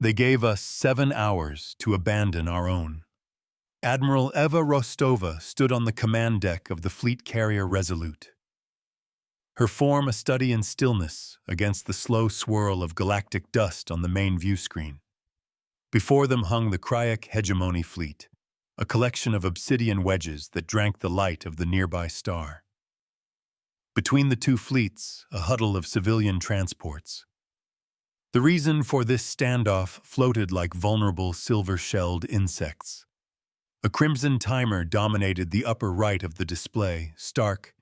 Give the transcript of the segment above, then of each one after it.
They gave us 7 hours to abandon our own. Admiral Eva Rostova stood on the command deck of the fleet carrier Resolute. Her form a study in stillness against the slow swirl of galactic dust on the main view screen. Before them hung the Krayek Hegemony fleet, a collection of obsidian wedges that drank the light of the nearby star. Between the two fleets, a huddle of civilian transports. The reason for this standoff floated like vulnerable silver-shelled insects. A crimson timer dominated the upper right of the display, stark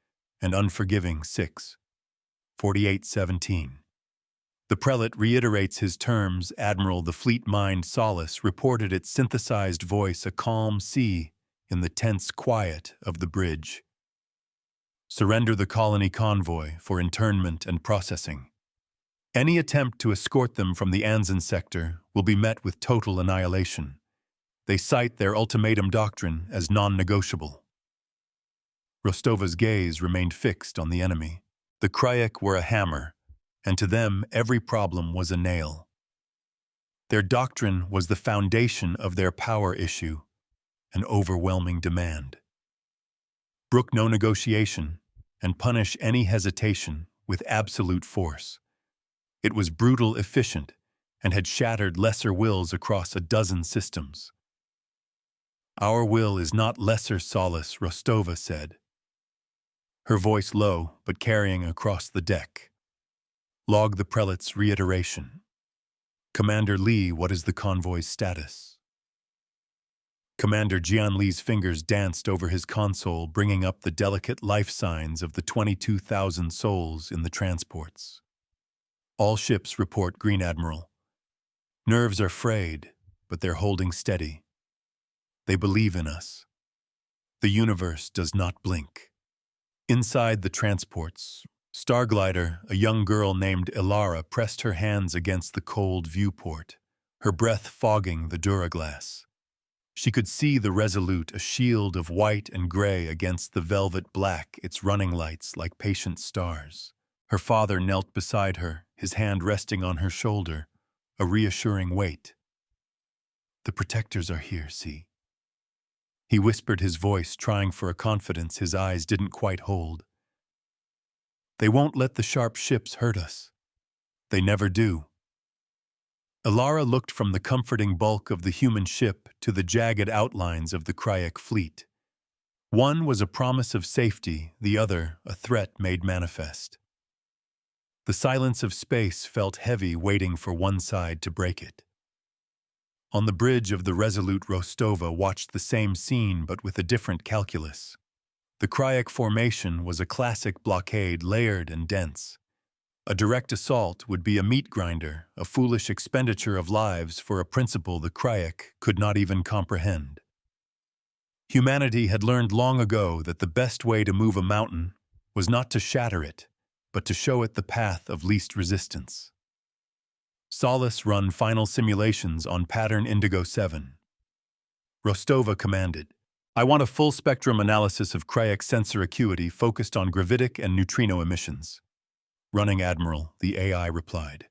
and unforgiving 6:48:17. The prelate reiterates his terms. Admiral the fleet mind Solace reported its synthesized voice, a calm sea in the tense quiet of the bridge. Surrender the colony convoy for internment and processing. Any attempt to escort them from the Anzan sector will be met with total annihilation. They cite their ultimatum doctrine as non-negotiable. Rostova's gaze remained fixed on the enemy. The Krayek were a hammer, and to them every problem was a nail. Their doctrine was the foundation of their power issue, an overwhelming demand. Brook no negotiation, and punish any hesitation with absolute force. It was brutal, efficient, and had shattered lesser wills across a dozen systems. Our will is not lesser, Solace, Rostova said, her voice low but carrying across the deck. Log the prelate's reiteration. Commander Lee, what is the convoy's status? Commander Jian Li's fingers danced over his console, bringing up the delicate life signs of the 22,000 souls in the transports. All ships report green, Admiral. Nerves are frayed, but they're holding steady. They believe in us. The universe does not blink. Inside the transports, Starglider, a young girl named Ilara, pressed her hands against the cold viewport, her breath fogging the duraglass. She could see the Resolute, a shield of white and gray against the velvet black, its running lights like patient stars. Her father knelt beside her, his hand resting on her shoulder, a reassuring weight. The protectors are here, see? He whispered, his voice trying for a confidence his eyes didn't quite hold. They won't let the sharp ships hurt us. They never do. Ilara looked from the comforting bulk of the human ship to the jagged outlines of the Krayek fleet. One was a promise of safety, the other a threat made manifest. The silence of space felt heavy, waiting for one side to break it. On the bridge of the Resolute, Rostova watched the same scene but with a different calculus. The Krayek formation was a classic blockade, layered and dense. A direct assault would be a meat grinder, a foolish expenditure of lives for a principle the Krayek could not even comprehend. Humanity had learned long ago that the best way to move a mountain was not to shatter it, but to show it the path of least resistance. Solace run final simulations on pattern Indigo 7. Rostova commanded, I want a full-spectrum analysis of Krayek sensor acuity focused on gravitic and neutrino emissions. Running Admiral, the AI replied.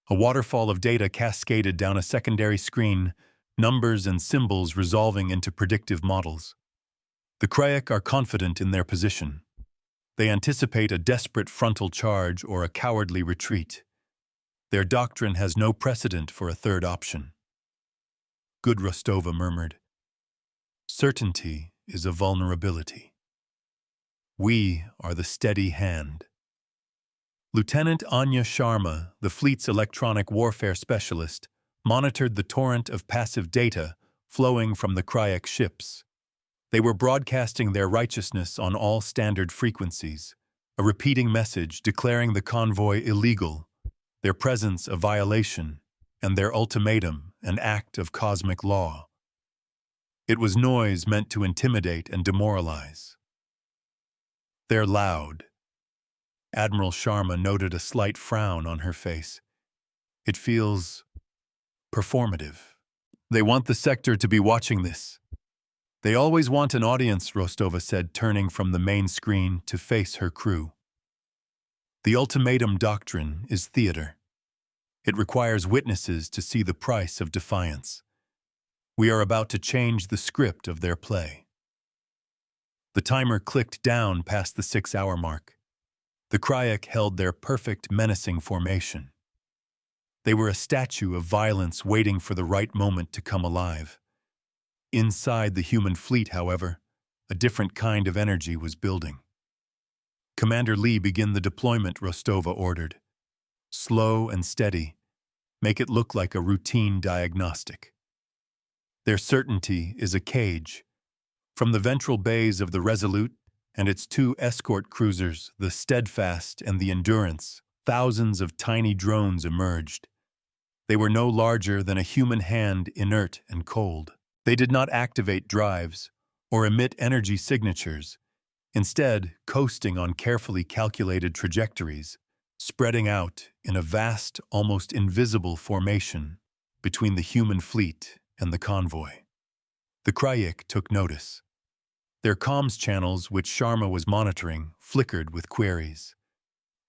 A waterfall of data cascaded down a secondary screen, numbers and symbols resolving into predictive models. The Krayek are confident in their position. They anticipate a desperate frontal charge or a cowardly retreat. Their doctrine has no precedent for a third option. Good, Rostova murmured. Certainty is a vulnerability. We are the steady hand. Lieutenant Anya Sharma, the fleet's electronic warfare specialist, monitored the torrent of passive data flowing from the Krayek ships. They were broadcasting their righteousness on all standard frequencies, a repeating message declaring the convoy illegal, their presence a violation, and their ultimatum an act of cosmic law. It was noise meant to intimidate and demoralize. They're loud. Admiral Sharma noted a slight frown on her face. It feels performative. They want the sector to be watching this. They always want an audience, Rostova said, turning from the main screen to face her crew. The ultimatum doctrine is theater. It requires witnesses to see the price of defiance. We are about to change the script of their play. The timer clicked down past the 6-hour mark. The Krayek held their perfect, menacing formation. They were a statue of violence waiting for the right moment to come alive. Inside the human fleet, however, a different kind of energy was building. "Commander Lee, begin the deployment," Rostova ordered. "Slow and steady. Make it look like a routine diagnostic." Their certainty is a cage. From the ventral bays of the Resolute and its 2 escort cruisers, the Steadfast and the Endurance, thousands of tiny drones emerged. They were no larger than a human hand, inert and cold. They did not activate drives or emit energy signatures, instead coasting on carefully calculated trajectories, spreading out in a vast, almost invisible formation between the human fleet and the convoy. The Krayek took notice. Their comms channels, which Sharma was monitoring, flickered with queries.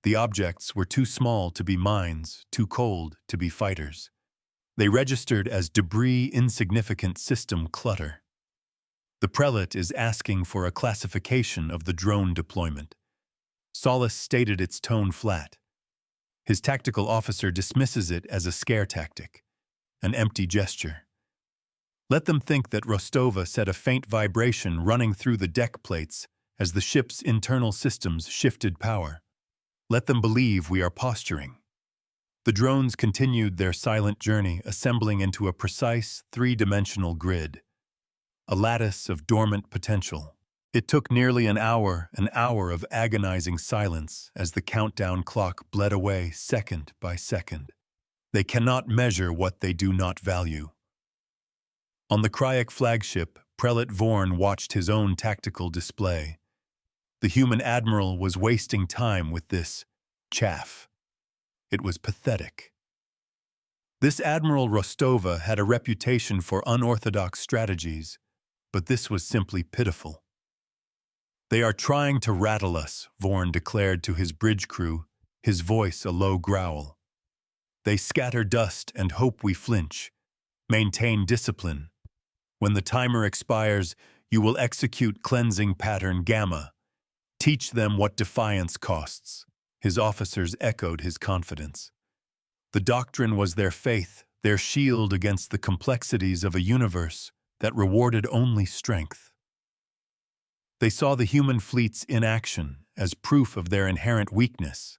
The objects were too small to be mines, too cold to be fighters. They registered as debris, insignificant system clutter. The prelate is asking for a classification of the drone deployment. Solace stated its tone flat. His tactical officer dismisses it as a scare tactic, an empty gesture. Let them think that Rostova set a faint vibration running through the deck plates as the ship's internal systems shifted power. Let them believe we are posturing. The drones continued their silent journey, assembling into a precise, 3-dimensional grid, a lattice of dormant potential. It took nearly an hour of agonizing silence as the countdown clock bled away second by second. They cannot measure what they do not value. On the Krayek flagship, Prelate Vorn watched his own tactical display. The human admiral was wasting time with this chaff. It was pathetic. This Admiral Rostova had a reputation for unorthodox strategies, but this was simply pitiful. "They are trying to rattle us," Vorn declared to his bridge crew, his voice a low growl. "They scatter dust and hope we flinch. Maintain discipline. When the timer expires, you will execute cleansing pattern Gamma. Teach them what defiance costs." His officers echoed his confidence. The doctrine was their faith, their shield against the complexities of a universe that rewarded only strength. They saw the human fleet's inaction as proof of their inherent weakness,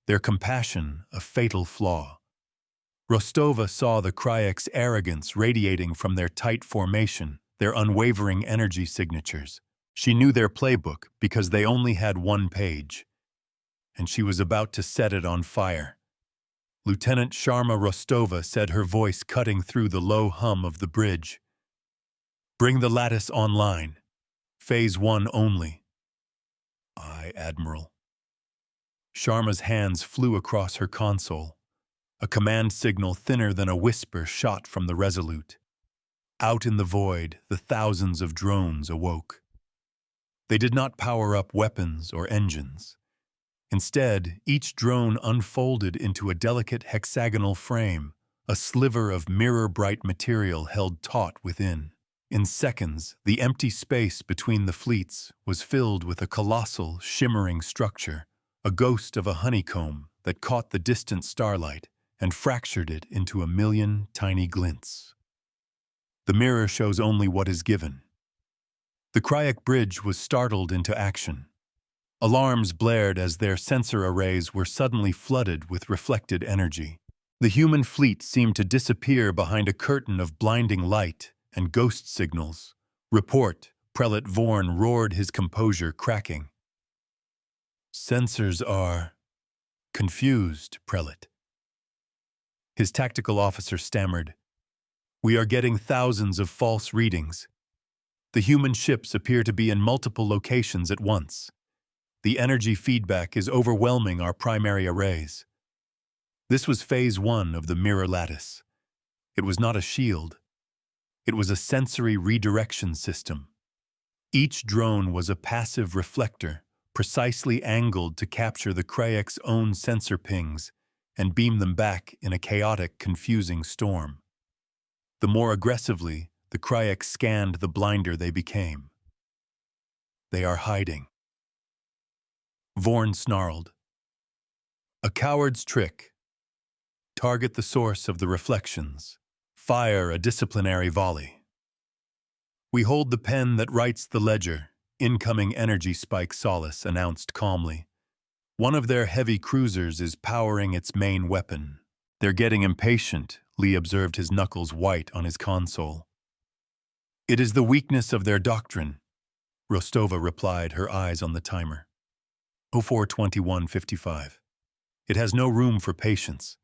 their compassion a fatal flaw. Rostova saw the Krayek's arrogance radiating from their tight formation, their unwavering energy signatures. She knew their playbook because they only had 1 page, and she was about to set it on fire. Lieutenant Sharma Rostova said, her voice cutting through the low hum of the bridge. "Bring the lattice online. Phase 1 only." "Aye, Admiral." Sharma's hands flew across her console. A command signal thinner than a whisper shot from the Resolute. Out in the void, the thousands of drones awoke. They did not power up weapons or engines. Instead, each drone unfolded into a delicate hexagonal frame, a sliver of mirror-bright material held taut within. In seconds, the empty space between the fleets was filled with a colossal, shimmering structure, a ghost of a honeycomb that caught the distant starlight and fractured it into a million tiny glints. The mirror shows only what is given. The Krayek bridge was startled into action. Alarms blared as their sensor arrays were suddenly flooded with reflected energy. The human fleet seemed to disappear behind a curtain of blinding light and ghost signals. "Report," Prelate Vorn roared, his composure cracking. "Sensors are confused, Prelate." His tactical officer stammered. "We are getting thousands of false readings. The human ships appear to be in multiple locations at once. The energy feedback is overwhelming our primary arrays." This was phase 1 of the mirror lattice. It was not a shield. It was a sensory redirection system. Each drone was a passive reflector, precisely angled to capture the Krayek's own sensor pings and beam them back in a chaotic, confusing storm. The more aggressively the Krayek scanned, the blinder they became. They are hiding. Vorn snarled. A coward's trick. Target the source of the reflections. Fire a disciplinary volley. We hold the pen that writes the ledger, incoming energy spike, Solace announced calmly. One of their heavy cruisers is powering its main weapon. They're getting impatient, Lee observed, his knuckles white on his console. It is the weakness of their doctrine, Rostova replied, her eyes on the timer. 04:21:55. It has no room for patience.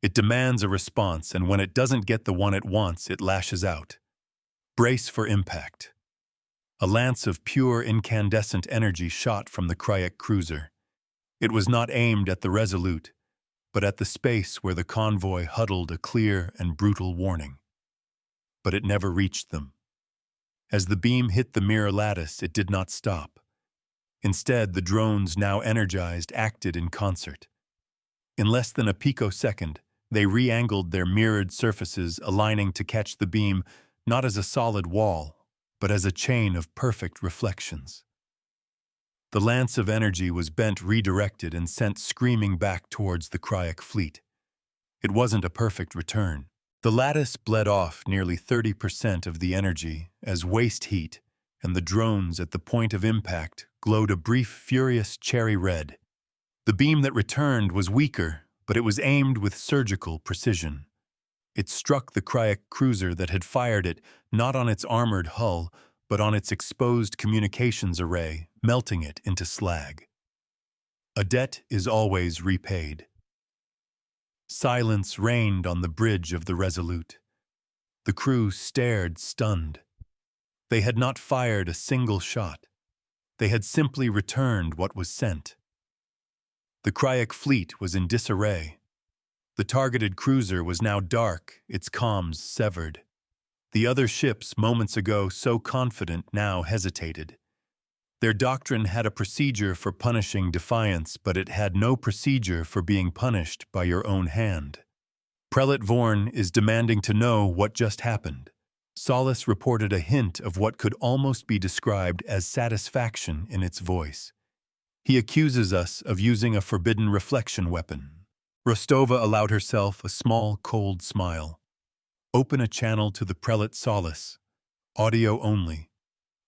It demands a response, and when it doesn't get the one it wants, it lashes out. Brace for impact. A lance of pure incandescent energy shot from the Krayek cruiser. It was not aimed at the Resolute, but at the space where the convoy huddled, a clear and brutal warning. But it never reached them. As the beam hit the mirror lattice, it did not stop. Instead, the drones, now energized, acted in concert. In less than a picosecond, they re-angled their mirrored surfaces, aligning to catch the beam not as a solid wall, but as a chain of perfect reflections. The lance of energy was bent, redirected, and sent screaming back towards the Krayek fleet. It wasn't a perfect return. The lattice bled off nearly 30% of the energy as waste heat, and the drones at the point of impact glowed a brief, furious cherry red. The beam that returned was weaker, but it was aimed with surgical precision. It struck the Krayek cruiser that had fired it, not on its armored hull, but on its exposed communications array, melting it into slag. A debt is always repaid. Silence reigned on the bridge of the Resolute. The crew stared, stunned. They had not fired a single shot. They had simply returned what was sent. The Krayek fleet was in disarray. The targeted cruiser was now dark, its comms severed. The other ships, moments ago so confident, now hesitated. Their doctrine had a procedure for punishing defiance, but it had no procedure for being punished by your own hand. Prelate Vorn is demanding to know what just happened. Solace reported a hint of what could almost be described as satisfaction in its voice. He accuses us of using a forbidden reflection weapon. Rostova allowed herself a small, cold smile. Open a channel to the Prelate Solace. Audio only.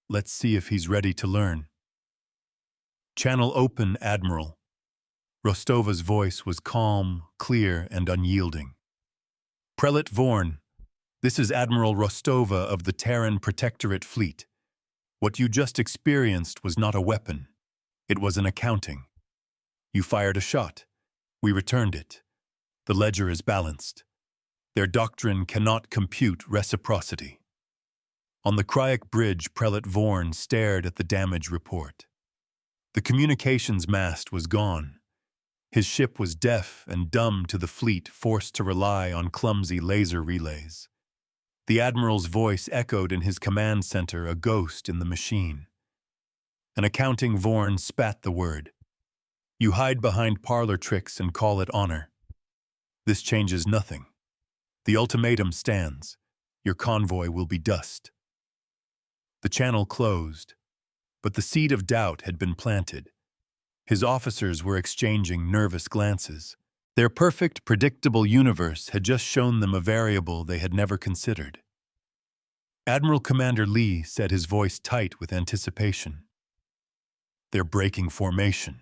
Let's see if he's ready to learn. Channel open, Admiral. Rostova's voice was calm, clear, and unyielding. Prelate Vorn, this is Admiral Rostova of the Terran Protectorate Fleet. What you just experienced was not a weapon. It was an accounting. You fired a shot. We returned it. The ledger is balanced. Their doctrine cannot compute reciprocity. On the Krayek bridge, Prelate Vorn stared at the damage report. The communications mast was gone. His ship was deaf and dumb to the fleet, forced to rely on clumsy laser relays. The Admiral's voice echoed in his command center, a ghost in the machine. An accounting Vorn spat the word. You hide behind parlor tricks and call it honor. This changes nothing. The ultimatum stands. Your convoy will be dust. The channel closed, but the seed of doubt had been planted. His officers were exchanging nervous glances. Their perfect, predictable universe had just shown them a variable they had never considered. Admiral Commander Lee said, his voice tight with anticipation. They're breaking formation.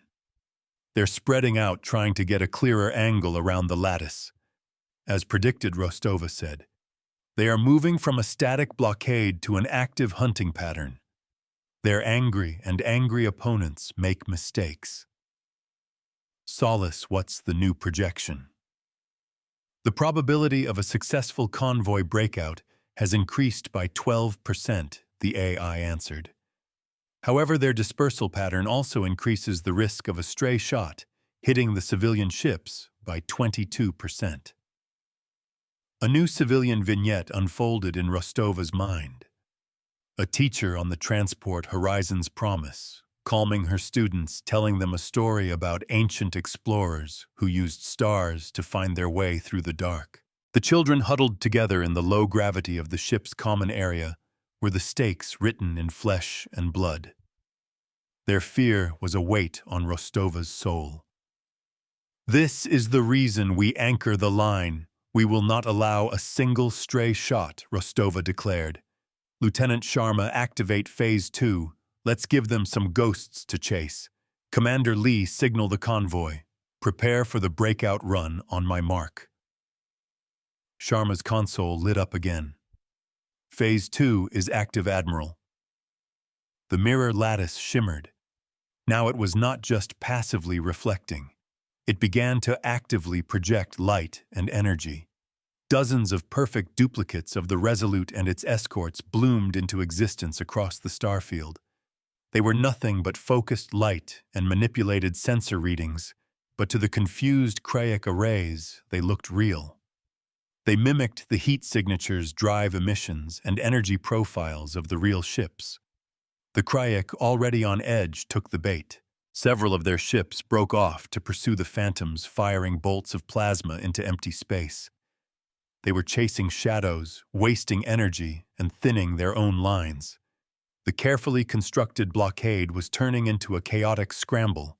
They're spreading out, trying to get a clearer angle around the lattice. As predicted, Rostova said, they are moving from a static blockade to an active hunting pattern. They're angry, and angry opponents make mistakes. Solace, what's the new projection? The probability of a successful convoy breakout has increased by 12%, the AI answered. However, their dispersal pattern also increases the risk of a stray shot hitting the civilian ships by 22%. A new civilian vignette unfolded in Rostova's mind. A teacher on the transport Horizon's Promise, calming her students, telling them a story about ancient explorers who used stars to find their way through the dark. The children huddled together in the low gravity of the ship's common area, were the stakes written in flesh and blood. Their fear was a weight on Rostova's soul. "This is the reason we anchor the line. We will not allow a single stray shot," Rostova declared. "Lieutenant Sharma, activate Phase 2. Let's give them some ghosts to chase. Commander Lee, signal the convoy. Prepare for the breakout run on my mark." Sharma's console lit up again. "Phase 2 is active, Admiral." The mirror lattice shimmered. Now it was not just passively reflecting. It began to actively project light and energy. Dozens of perfect duplicates of the Resolute and its escorts bloomed into existence across the starfield. They were nothing but focused light and manipulated sensor readings, but to the confused Krayek arrays, they looked real. They mimicked the heat signatures, drive emissions, and energy profiles of the real ships. The Krayek, already on edge, took the bait. Several of their ships broke off to pursue the phantoms, firing bolts of plasma into empty space. They were chasing shadows, wasting energy, and thinning their own lines. The carefully constructed blockade was turning into a chaotic scramble.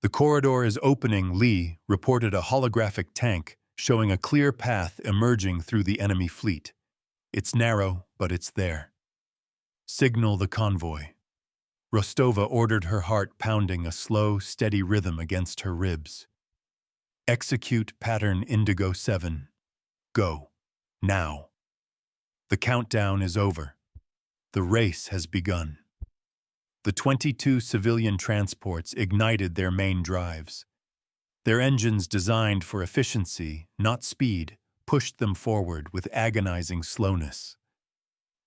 "The corridor is opening," Lee reported a holographic tank showing a clear path emerging through the enemy fleet. "It's narrow, but it's there." "Signal the convoy." Rostova ordered, her heart pounding a slow, steady rhythm against her ribs. "Execute pattern Indigo 7. Go. Now." The countdown is over. The race has begun. The 22 civilian transports ignited their main drives. Their engines, designed for efficiency, not speed, pushed them forward with agonizing slowness.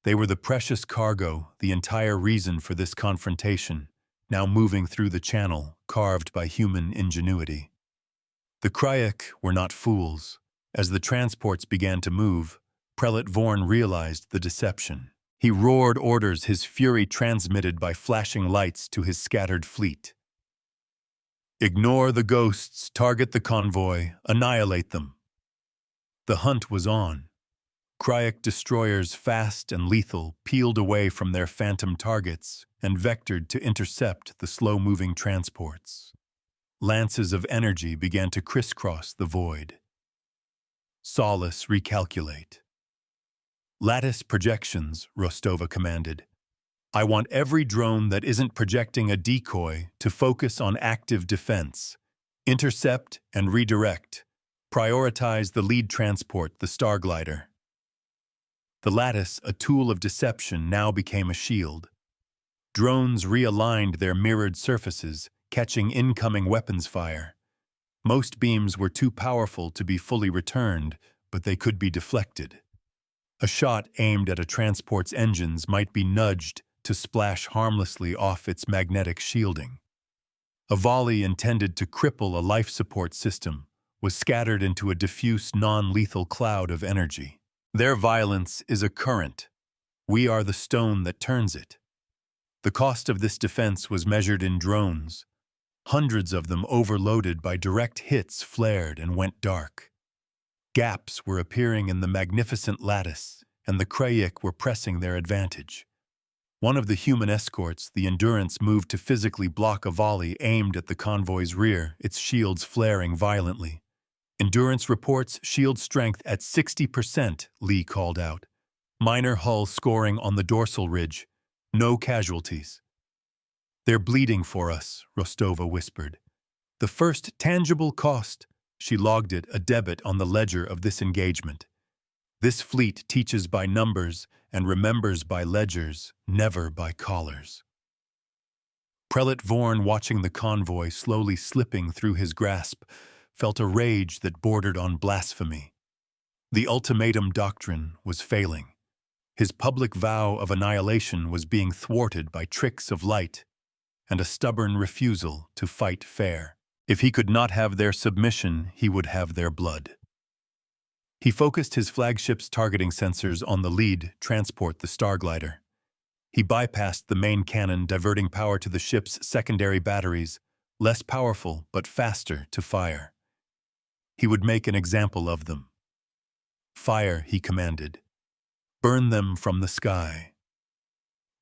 They were the precious cargo, the entire reason for this confrontation, now moving through the channel carved by human ingenuity. The Krayek were not fools. As the transports began to move, Prelate Vorn realized the deception. He roared orders, his fury transmitted by flashing lights to his scattered fleet. "Ignore the ghosts, target the convoy, annihilate them." The hunt was on. Krayek destroyers, fast and lethal, peeled away from their phantom targets and vectored to intercept the slow-moving transports. Lances of energy began to crisscross the void. "Solace, recalculate." "Lattice projections," Rostova commanded. "I want every drone that isn't projecting a decoy to focus on active defense. Intercept and redirect. Prioritize the lead transport, the Starglider." The lattice, a tool of deception, now became a shield. Drones realigned their mirrored surfaces, catching incoming weapons fire. Most beams were too powerful to be fully returned, but they could be deflected. A shot aimed at a transport's engines might be nudged to splash harmlessly off its magnetic shielding. A volley intended to cripple a life support system was scattered into a diffuse, non-lethal cloud of energy. Their violence is a current. We are the stone that turns it. The cost of this defense was measured in drones. Hundreds of them, overloaded by direct hits, flared and went dark. Gaps were appearing in the magnificent lattice, and the Krayek were pressing their advantage. One of the human escorts, the Endurance, moved to physically block a volley aimed at the convoy's rear, its shields flaring violently. "Endurance reports shield strength at 60%, Lee called out. "Minor hull scoring on the dorsal ridge. No casualties." "They're bleeding for us," Rostova whispered. "The first tangible cost." She logged it, a debit on the ledger of this engagement. "This fleet teaches by numbers and remembers by ledgers, never by collars." Prelate Vorn, watching the convoy slowly slipping through his grasp, felt a rage that bordered on blasphemy. The ultimatum doctrine was failing. His public vow of annihilation was being thwarted by tricks of light and a stubborn refusal to fight fair. If he could not have their submission, he would have their blood. He focused his flagship's targeting sensors on the lead transport, the Starglider. He bypassed the main cannon, diverting power to the ship's secondary batteries, less powerful but faster to fire. He would make an example of them. "Fire," he commanded. "Burn them from the sky."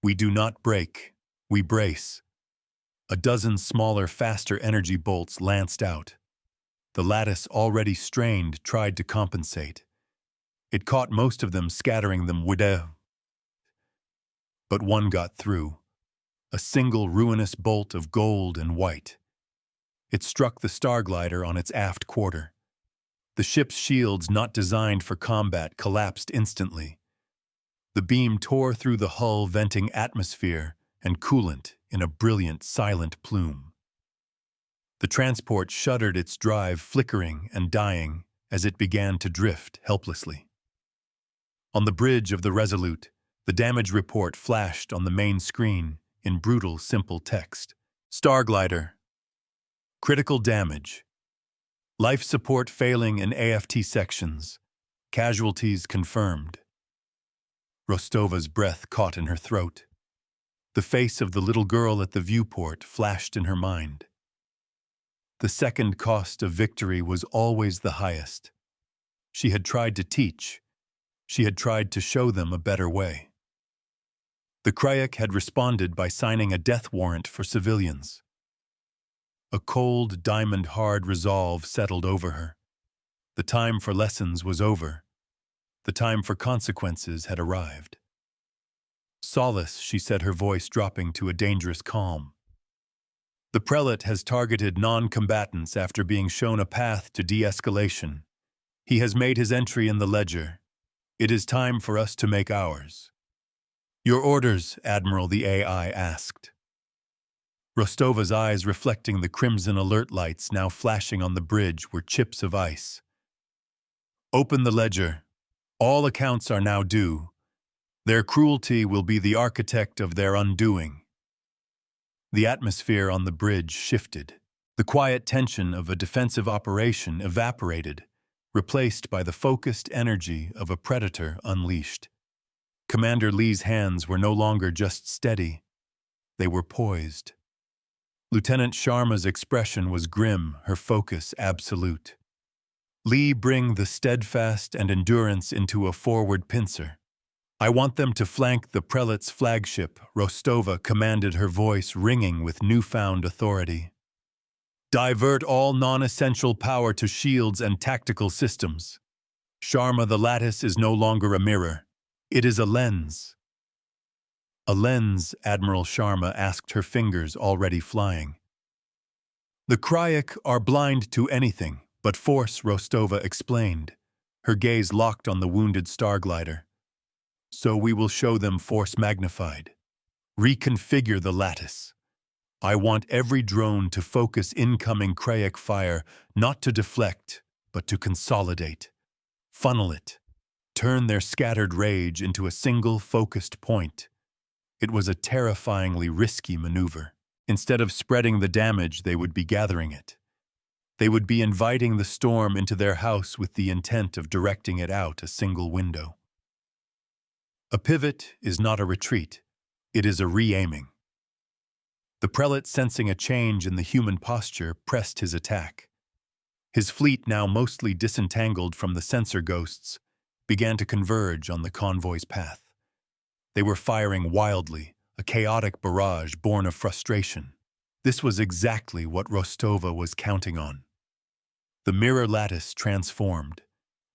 We do not break, we brace. A dozen smaller, faster energy bolts lanced out. The lattice, already strained, tried to compensate. It caught most of them, scattering them but one got through. A single ruinous bolt of gold and white. It struck the Starglider on its aft quarter. The ship's shields, not designed for combat, collapsed instantly. The beam tore through the hull, venting atmosphere and coolant in a brilliant, silent plume. The transport shuddered, its drive flickering and dying as it began to drift helplessly. On the bridge of the Resolute, the damage report flashed on the main screen in brutal, simple text. "Starglider. Critical damage. Life support failing in AFT sections. Casualties confirmed." Rostova's breath caught in her throat. The face of the little girl at the viewport flashed in her mind. The second cost of victory was always the highest. She had tried to teach. She had tried to show them a better way. The Krayek had responded by signing a death warrant for civilians. A cold, diamond-hard resolve settled over her. The time for lessons was over. The time for consequences had arrived. "Solace," she said, her voice dropping to a dangerous calm. "The prelate has targeted non-combatants after being shown a path to de-escalation. He has made his entry in the ledger. It is time for us to make ours." "Your orders, Admiral," the AI asked. Rostova's eyes, reflecting the crimson alert lights now flashing on the bridge, were chips of ice. "Open the ledger. All accounts are now due. Their cruelty will be the architect of their undoing." The atmosphere on the bridge shifted. The quiet tension of a defensive operation evaporated, replaced by the focused energy of a predator unleashed. Commander Lee's hands were no longer just steady. They were poised. Lieutenant Sharma's expression was grim, her focus absolute. "Lee, bring the steadfast and endurance into a forward pincer. I want them to flank the prelate's flagship," Rostova commanded, her voice ringing with newfound authority. "Divert all non-essential power to shields and tactical systems. Sharma, the lattice is no longer a mirror. It is a lens." "A lens," Admiral Sharma asked, her fingers already flying. "The Krayek are blind to anything but force," Rostova explained, her gaze locked on the wounded Starglider. "So we will show them force magnified. Reconfigure the lattice. I want every drone to focus incoming Krayek fire, not to deflect, but to consolidate. Funnel it. Turn their scattered rage into a single focused point." It was a terrifyingly risky maneuver. Instead of spreading the damage, they would be gathering it. They would be inviting the storm into their house with the intent of directing it out a single window. A pivot is not a retreat. It is a re-aiming. The prelate, sensing a change in the human posture, pressed his attack. His fleet, now mostly disentangled from the sensor ghosts, began to converge on the convoy's path. They were firing wildly, a chaotic barrage born of frustration. This was exactly what Rostova was counting on. The mirror lattice transformed.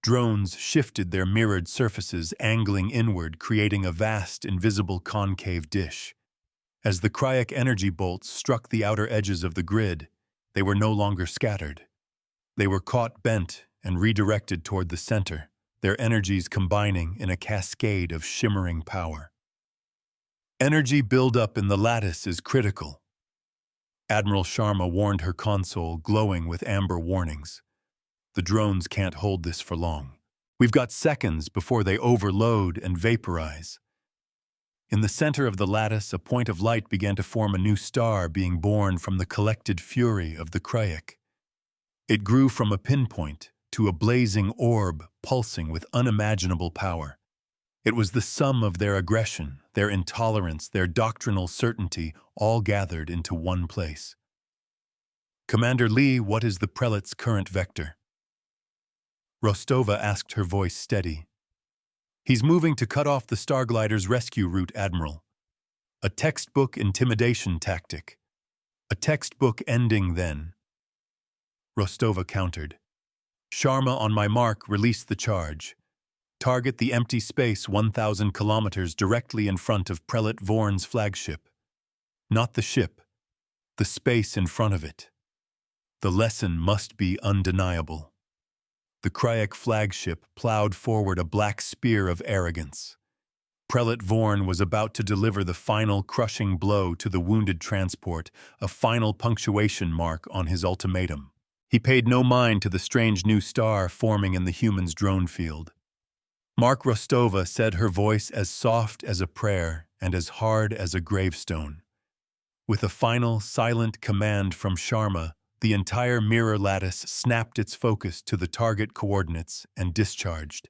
Drones shifted their mirrored surfaces, angling inward, creating a vast, invisible concave dish. As the Krayek energy bolts struck the outer edges of the grid, they were no longer scattered. They were caught, bent, and redirected toward the center, their energies combining in a cascade of shimmering power. "Energy buildup in the lattice is critical," Admiral Sharma warned, her console glowing with amber warnings. "The drones can't hold this for long. We've got seconds before they overload and vaporize." In the center of the lattice, a point of light began to form, a new star being born from the collected fury of the Krayek. It grew from a pinpoint to a blazing orb pulsing with unimaginable power. It was the sum of their aggression, their intolerance, their doctrinal certainty, all gathered into one place. "Commander Lee, what is the prelate's current vector?" Rostova asked, her voice steady. "He's moving to cut off the Starglider's rescue route, Admiral. A textbook intimidation tactic. A textbook ending then." Rostova countered. "Sharma, on my mark, release the charge. Target the empty space 1,000 kilometers directly in front of Prelate Vorn's flagship. Not the ship, the space in front of it. The lesson must be undeniable." The Kryak flagship plowed forward a black spear of arrogance. Prelate Vorn was about to deliver the final crushing blow to the wounded transport, a final punctuation mark on his ultimatum. He paid no mind to the strange new star forming in the human's drone field. Mark, Rostova said, her voice as soft as a prayer and as hard as a gravestone. With a final, silent command from Sharma, the entire mirror lattice snapped its focus to the target coordinates and discharged.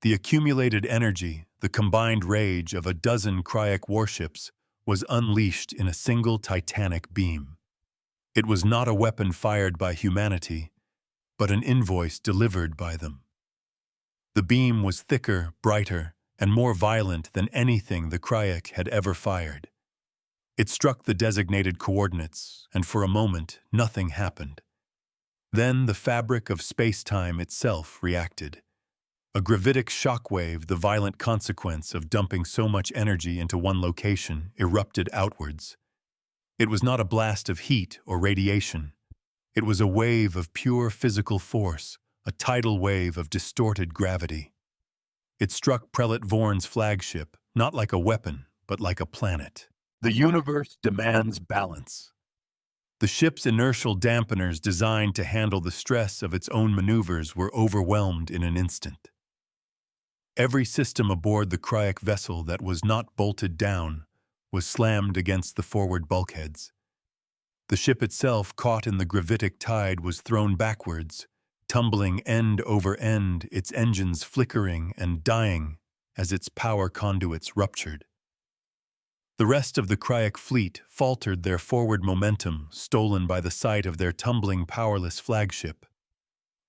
The accumulated energy, the combined rage of a dozen Kryak warships, was unleashed in a single titanic beam. It was not a weapon fired by humanity, but an invoice delivered by them. The beam was thicker, brighter, and more violent than anything the Kryak had ever fired. It struck the designated coordinates, and for a moment, nothing happened. Then the fabric of space-time itself reacted. A gravitic shockwave, the violent consequence of dumping so much energy into one location, erupted outwards. It was not a blast of heat or radiation. It was a wave of pure physical force, a tidal wave of distorted gravity. It struck Prelate Vorn's flagship, not like a weapon, but like a planet. The universe demands balance. The ship's inertial dampeners designed to handle the stress of its own maneuvers were overwhelmed in an instant. Every system aboard the Kryak vessel that was not bolted down was slammed against the forward bulkheads. The ship itself, caught in the gravitic tide, was thrown backwards, tumbling end over end, its engines flickering and dying as its power conduits ruptured. The rest of the Kryak fleet faltered, their forward momentum stolen by the sight of their tumbling, powerless flagship.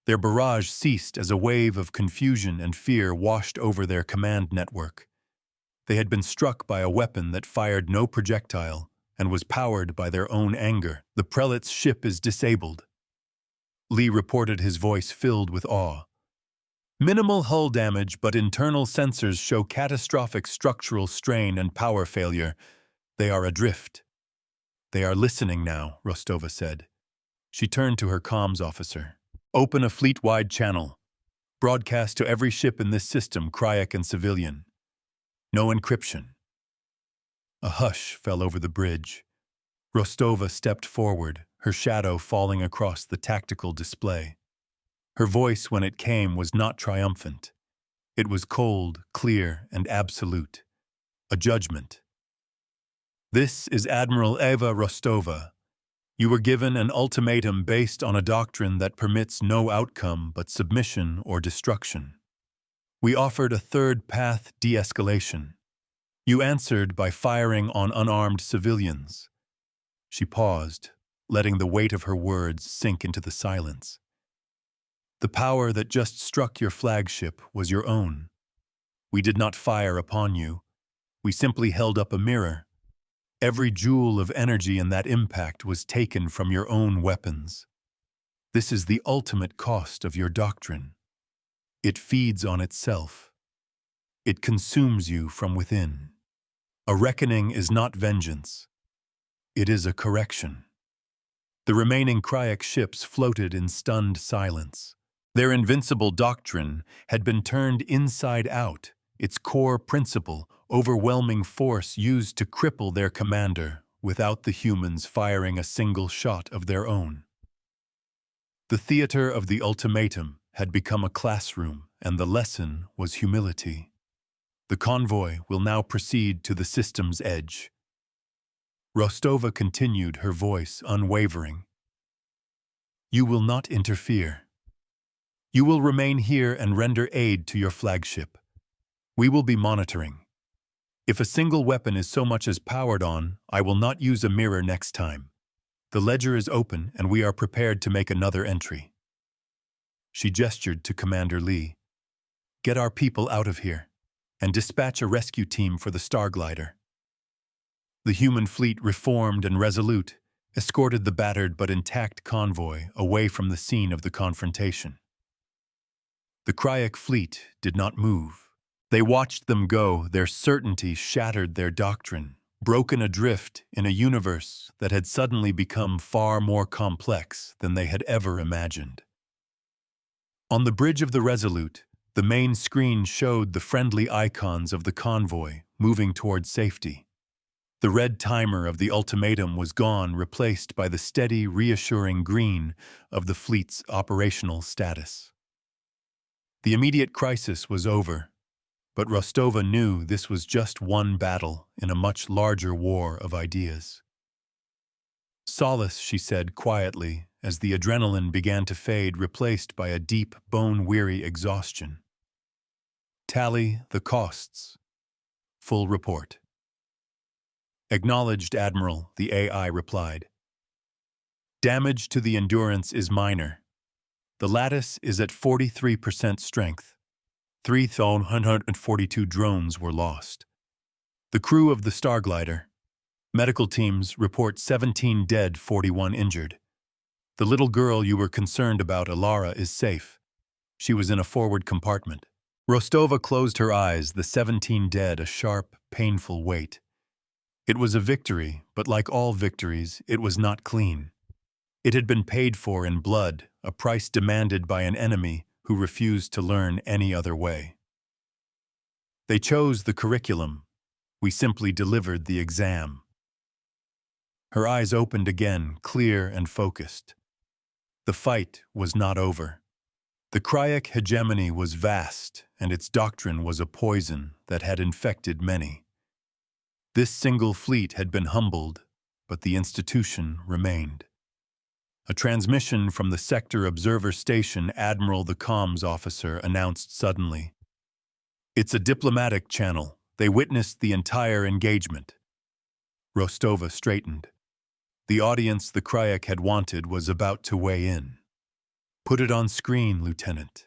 Their barrage ceased as a wave of confusion and fear washed over their command network. They had been struck by a weapon that fired no projectile and was powered by their own anger. "The prelate's ship is disabled," Lee reported, his voice filled with awe. "Minimal hull damage, but internal sensors show catastrophic structural strain and power failure. They are adrift." "They are listening now," Rostova said. She turned to her comms officer. "Open a fleet-wide channel. Broadcast to every ship in this system, Kryak and civilian. No encryption." A hush fell over the bridge. Rostova stepped forward, her shadow falling across the tactical display. Her voice, when it came, was not triumphant. It was cold, clear, and absolute. A judgment. "This is Admiral Eva Rostova. You were given an ultimatum based on a doctrine that permits no outcome but submission or destruction. We offered a third path: de-escalation. You answered by firing on unarmed civilians." She paused, letting the weight of her words sink into the silence. "The power that just struck your flagship was your own. We did not fire upon you. We simply held up a mirror. Every joule of energy in that impact was taken from your own weapons. This is the ultimate cost of your doctrine. It feeds on itself. It consumes you from within. A reckoning is not vengeance. It is a correction." The remaining Kryak ships floated in stunned silence. Their invincible doctrine had been turned inside out, its core principle, overwhelming force, used to cripple their commander without the humans firing a single shot of their own. The theater of the ultimatum had become a classroom, and the lesson was humility. The convoy will now proceed to the system's edge. Rostova continued, her voice unwavering. "You will not interfere. You will remain here and render aid to your flagship. We will be monitoring. If a single weapon is so much as powered on, I will not use a mirror next time. The ledger is open and we are prepared to make another entry. She gestured to Commander Lee. Get our people out of here and dispatch a rescue team for the Starglider. The human fleet, reformed and resolute, escorted the battered but intact convoy away from the scene of the confrontation. The Kryak fleet did not move. They watched them go, their certainty shattered their doctrine, broken adrift in a universe that had suddenly become far more complex than they had ever imagined. On the bridge of the Resolute, the main screen showed the friendly icons of the convoy moving toward safety. The red timer of the ultimatum was gone, replaced by the steady, reassuring green of the fleet's operational status. The immediate crisis was over, but Rostova knew this was just one battle in a much larger war of ideas. Solace, she said quietly, as the adrenaline began to fade, replaced by a deep, bone-weary exhaustion. Tally the costs. Full report. Acknowledged, Admiral, the AI replied. Damage to the Endurance is minor. The lattice is at 43% strength. 3,142 drones were lost. The crew of the Starglider. Medical teams report 17 dead, 41 injured. The little girl you were concerned about, Alara, is safe. She was in a forward compartment. Rostova closed her eyes, the 17 dead a sharp, painful weight. It was a victory, but like all victories, it was not clean. It had been paid for in blood, a price demanded by an enemy who refused to learn any other way. They chose the curriculum. We simply delivered the exam. Her eyes opened again, clear and focused. The fight was not over. The Kryak hegemony was vast, and its doctrine was a poison that had infected many. This single fleet had been humbled, but the institution remained. A transmission from the Sector Observer Station, Admiral the comms officer announced suddenly. It's a diplomatic channel. They witnessed the entire engagement. Rostova straightened. The audience the Kryak had wanted was about to weigh in. Put it on screen, Lieutenant.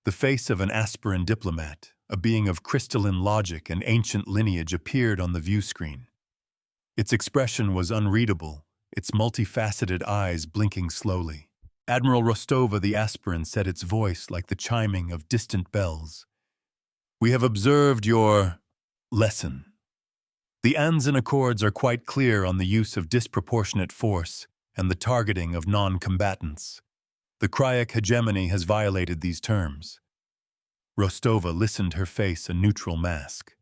The face of an aspirant diplomat, a being of crystalline logic and ancient lineage, appeared on the view screen. Its expression was unreadable, its multifaceted eyes blinking slowly. Admiral Rostova the aspirant said, its voice like the chiming of distant bells. We have observed your lesson. The ands and accords are quite clear on the use of disproportionate force and the targeting of non-combatants. The Kryak hegemony has violated these terms. Rostova listened, her face a neutral mask.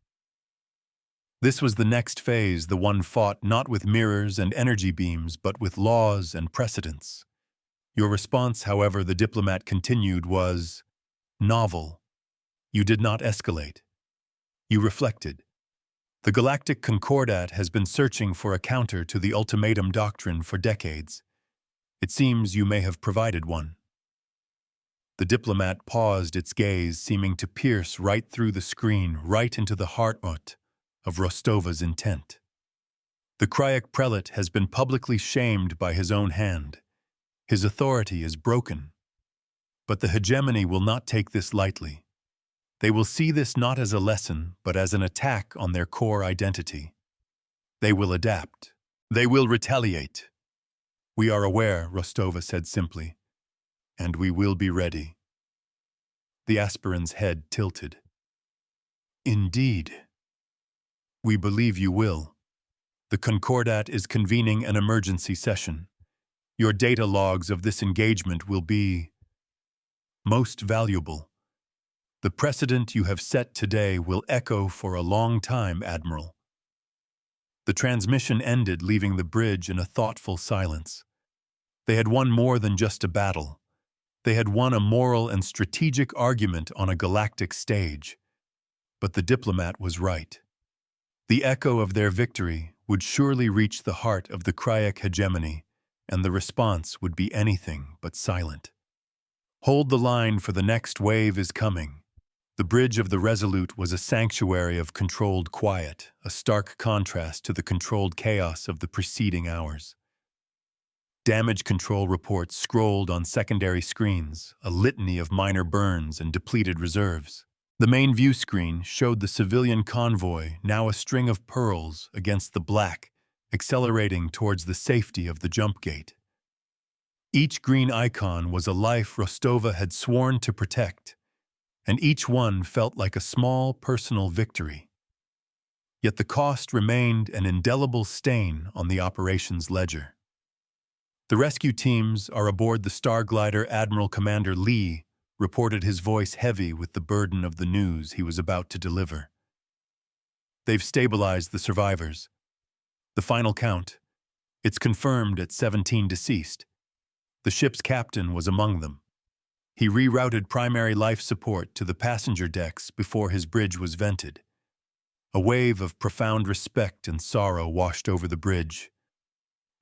This was the next phase, the one fought not with mirrors and energy beams, but with laws and precedents. Your response, however, the diplomat continued, was novel. You did not escalate. You reflected. The Galactic Concordat has been searching for a counter to the ultimatum doctrine for decades. It seems you may have provided one. The diplomat paused, its gaze seeming to pierce right through the screen, right into the heart of Rostova's intent. The Kryak prelate has been publicly shamed by his own hand. His authority is broken. But the hegemony will not take this lightly. They will see this not as a lesson, but as an attack on their core identity. They will adapt. They will retaliate. We are aware, Rostova said simply, and we will be ready. The aspirant's head tilted. Indeed. We believe you will. The Concordat is convening an emergency session. Your data logs of this engagement will be most valuable. The precedent you have set today will echo for a long time, Admiral. The transmission ended, leaving the bridge in a thoughtful silence. They had won more than just a battle. They had won a moral and strategic argument on a galactic stage. But the diplomat was right. The echo of their victory would surely reach the heart of the Kryak hegemony, and the response would be anything but silent. Hold the line, for the next wave is coming. The bridge of the Resolute was a sanctuary of controlled quiet, a stark contrast to the controlled chaos of the preceding hours. Damage control reports scrolled on secondary screens, a litany of minor burns and depleted reserves. The main view screen showed the civilian convoy, now a string of pearls against the black, accelerating towards the safety of the jump gate. Each green icon was a life Rostova had sworn to protect, and each one felt like a small personal victory. Yet the cost remained an indelible stain on the operations ledger. The rescue teams are aboard the Starglider. Admiral Commander Lee reported, his voice heavy with the burden of the news he was about to deliver. They've stabilized the survivors. The final count. It's confirmed at 17 deceased. The ship's captain was among them. He rerouted primary life support to the passenger decks before his bridge was vented. A wave of profound respect and sorrow washed over the bridge.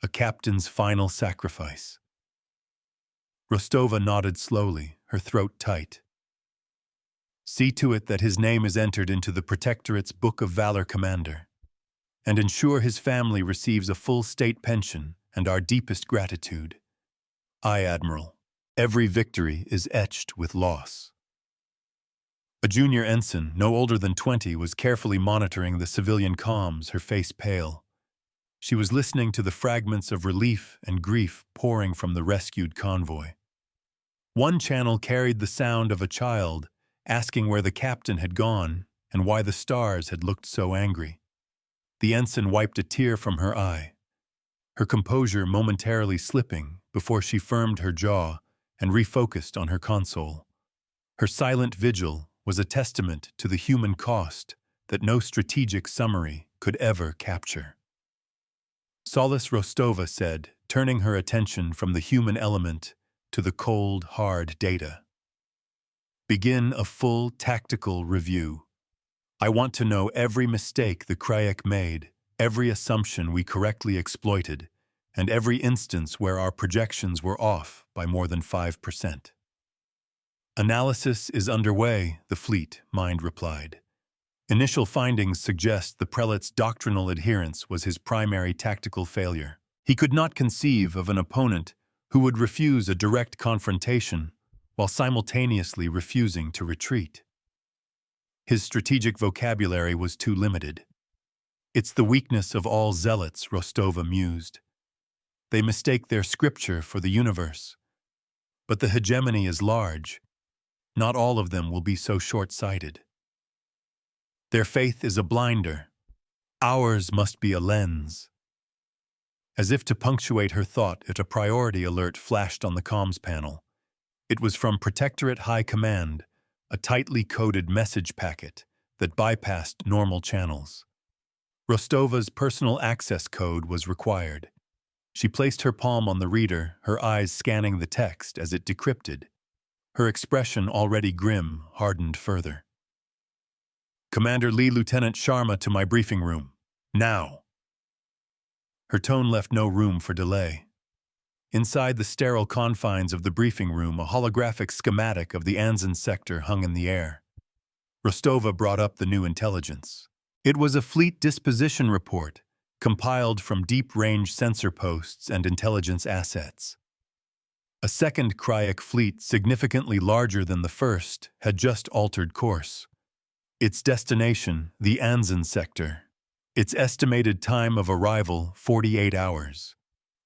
A captain's final sacrifice. Rostova nodded slowly, her throat tight. See to it that his name is entered into the Protectorate's Book of Valor, Commander, and ensure his family receives a full state pension and our deepest gratitude. Aye, Admiral. Every victory is etched with loss. A junior ensign, no older than 20, was carefully monitoring the civilian comms, her face pale. She was listening to the fragments of relief and grief pouring from the rescued convoy. One channel carried the sound of a child asking where the captain had gone and why the stars had looked so angry. The ensign wiped a tear from her eye, her composure momentarily slipping before she firmed her jaw and refocused on her console. Her silent vigil was a testament to the human cost that no strategic summary could ever capture. Solace, Rostova said, turning her attention from the human element to the cold, hard data. Begin a full tactical review. I want to know every mistake the Krayek made, every assumption we correctly exploited, and every instance where our projections were off by more than 5%. Analysis is underway, the fleet mind replied. Initial findings suggest the prelate's doctrinal adherence was his primary tactical failure. He could not conceive of an opponent who would refuse a direct confrontation while simultaneously refusing to retreat. His strategic vocabulary was too limited. It's the weakness of all zealots, Rostova mused. They mistake their scripture for the universe. But the hegemony is large. Not all of them will be so short-sighted. Their faith is a blinder. Ours must be a lens. As if to punctuate her thought, a priority alert flashed on the comms panel. It was from Protectorate High Command, a tightly coded message packet that bypassed normal channels. Rostova's personal access code was required. She placed her palm on the reader, her eyes scanning the text as it decrypted. Her expression, already grim, hardened further. Commander Lee, Lieutenant Sharma to my briefing room. Now. Her tone left no room for delay. Inside the sterile confines of the briefing room, a holographic schematic of the Anzin sector hung in the air. Rostova brought up the new intelligence. It was a fleet disposition report, compiled from deep-range sensor posts and intelligence assets. A second Krayek fleet, significantly larger than the first, had just altered course. Its destination, the Anzin sector. Its estimated time of arrival, 48 hours.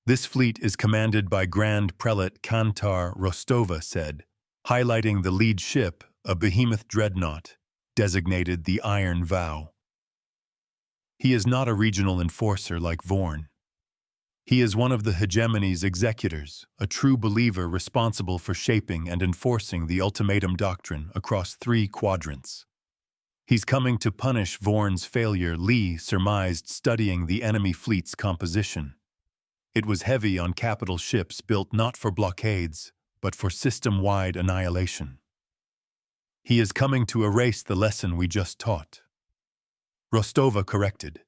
This fleet is commanded by Grand Prelate Kantar, Rostova said, highlighting the lead ship, a behemoth dreadnought, designated the Iron Vow. He is not a regional enforcer like Vorn. He is one of the hegemony's executors, a true believer responsible for shaping and enforcing the ultimatum doctrine across 3 quadrants. He's coming to punish Vorn's failure, Lee surmised, studying the enemy fleet's composition. It was heavy on capital ships built not for blockades, but for system-wide annihilation. He is coming to erase the lesson we just taught. Rostova corrected.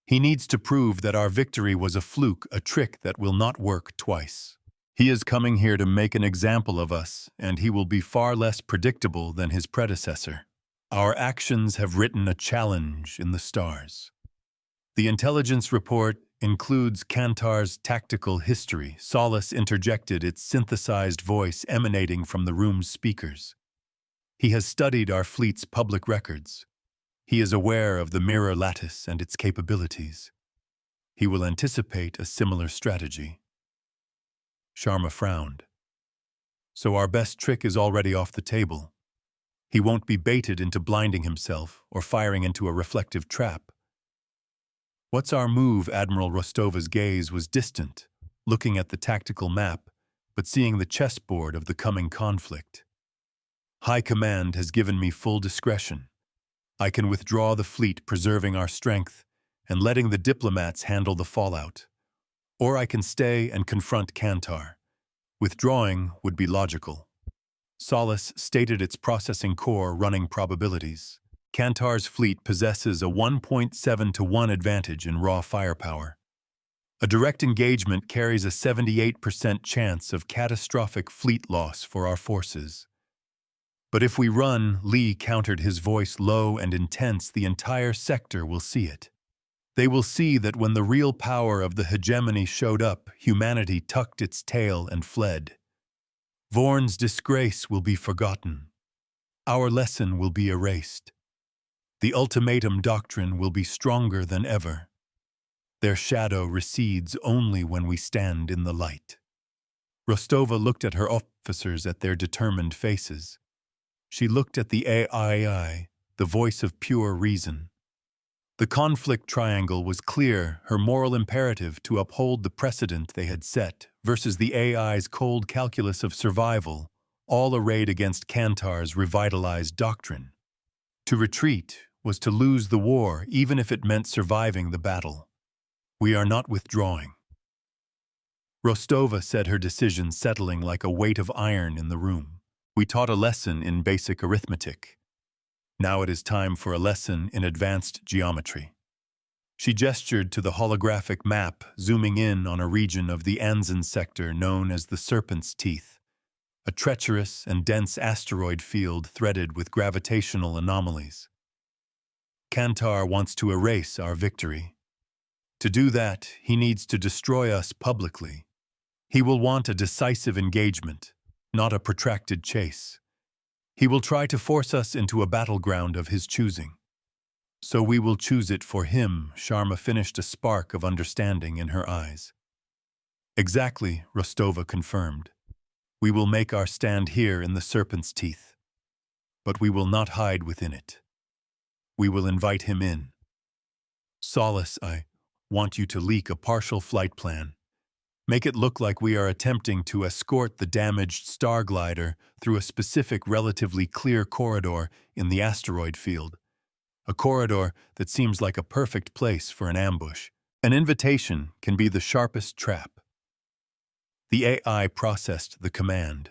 He needs to prove that our victory was a fluke, a trick that will not work twice. He is coming here to make an example of us, and he will be far less predictable than his predecessor. Our actions have written a challenge in the stars. The intelligence report includes Kantar's tactical history. Solace interjected its synthesized voice emanating from the room's speakers. He has studied our fleet's public records. He is aware of the mirror lattice and its capabilities. He will anticipate a similar strategy. Sharma frowned. So our best trick is already off the table. He won't be baited into blinding himself or firing into a reflective trap. What's our move? Admiral Rostova's gaze was distant, looking at the tactical map, but seeing the chessboard of the coming conflict. High Command has given me full discretion. I can withdraw the fleet, preserving our strength, and letting the diplomats handle the fallout. Or I can stay and confront Kantar. Withdrawing would be logical. Solace stated its processing core running probabilities. Kantar's fleet possesses a 1.7 to 1 advantage in raw firepower. A direct engagement carries a 78% chance of catastrophic fleet loss for our forces. But if we run, Lee countered, his voice low and intense, the entire sector will see it. They will see that when the real power of the hegemony showed up, humanity tucked its tail and fled. Vorn's disgrace will be forgotten. Our lesson will be erased. The ultimatum doctrine will be stronger than ever. Their shadow recedes only when we stand in the light. Rostova looked at her officers, at their determined faces. She looked at the AI, the voice of pure reason. The conflict triangle was clear, her moral imperative to uphold the precedent they had set versus the AI's cold calculus of survival, all arrayed against Kantar's revitalized doctrine. To retreat was to lose the war, even if it meant surviving the battle. We are not withdrawing. Rostova said, her decision settling like a weight of iron in the room. We taught a lesson in basic arithmetic. Now it is time for a lesson in advanced geometry. She gestured to the holographic map, zooming in on a region of the Anzan sector known as the Serpent's Teeth, a treacherous and dense asteroid field threaded with gravitational anomalies. Kantar wants to erase our victory. To do that, he needs to destroy us publicly. He will want a decisive engagement, not a protracted chase. He will try to force us into a battleground of his choosing. So we will choose it for him. Sharma finished, a spark of understanding in her eyes. Exactly, Rostova confirmed. We will make our stand here in the Serpent's Teeth. But we will not hide within it. We will invite him in. Solace, I want you to leak a partial flight plan. Make it look like we are attempting to escort the damaged star glider through a specific, relatively clear corridor in the asteroid field. A corridor that seems like a perfect place for an ambush. An invitation can be the sharpest trap. The AI processed the command.